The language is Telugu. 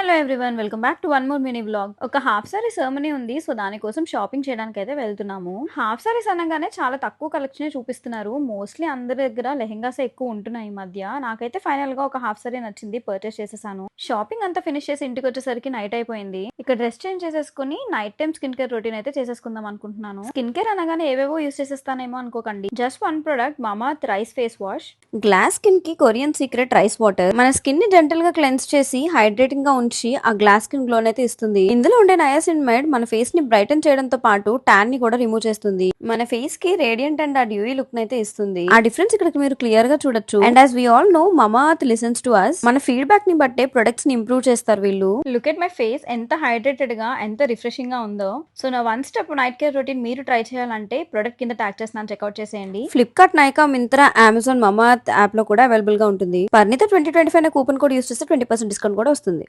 Hello everyone, welcome back to one more mini vlog. ఒక హాఫ్ సారీ సెరమనీ ఉంది. సో దానికోసం షాపింగ్ చేయడానికి అయితే వెళ్తున్నాము. హాఫ్ సారీస్ అనగానే చాలా తక్కువ కలెక్షన్ చూపిస్తున్నారు. మోస్ట్లీ అందరి దగ్గర లెహెంగాస్ ఎక్కువ ఉంటున్నాయి ఈ మధ్య. నాకైతే ఫైనల్ గా ఒక హాఫ్ సారీ నచ్చింది, పర్చేస్ చేసేసాను. షాపింగ్ అంతా ఫినిష్ చేసి ఇంటికి వచ్చేసరికి నైట్ అయిపోయింది. ఇక్కడ డ్రెస్ చేంజ్ చేసేసుకుని night time skin care routine అయితే చేసేసుకుందాం అనుకుంటున్నాను. స్కిన్ కేర్ అనగానే ఏవేవో యూస్ చేసేస్తానేమో అనుకోకండి. Just one product, Mamaearth rice face wash. Glass skin కి కొరియన్ సీక్రెట్ రైస్ వాటర్ మన స్కిన్ ని జెంటల్ గా క్లెన్స్ చేసి హైడ్రేటింగ్ గా ఉంచి ఆ గ్లాస్ స్కిన్ గ్లో అయితే ఇస్తుంది. ఇందులో ఉండే నయాసినమైడ్ మన ఫేస్ ని బ్రైటన్ చేయడంతో పాటు టాన్ ని కూడా రిమూవ్ చేస్తుంది. మన ఫేస్ కి రేడియంట్ అండ్ ఆ డ్యూయీ లుక్ అయితే ఇస్తుంది. ఆ డిఫరెన్స్ ఇక్కడ మీరు క్లియర్ గా చూడొచ్చు. And as we all know, Mamaearth listens to us. మన ఫీడ్బ్యాక్ ని బట్టే ప్రొడక్ట్స్ ని ఇంప్రూవ్ చేస్తారు వీళ్ళు. లుక్ ఎట్ మై ఫేస్, ఎంత హైడ్రేటెడ్ గా ఎంత రిఫ్రెషింగ్ గా ఉందో. సో నా one step night care routine మీరు ట్రై చేయాలంటే ప్రొడక్ట్ కింద ట్యాగ్ చేస్తున్నాను, చెక్అౌట్ చేసేయండి. ఫ్లిప్కార్ట్, నైకా, మింత్రా, అమెజాన్, మమాత్ యాప్ లో కూడా అవైలబుల్ గా ఉంటుంది. పరిణిత 2025 కూపన్ కోడ్ యూస్ చేస్తే 20% డిస్కౌంట్ కూడా వస్తుంది.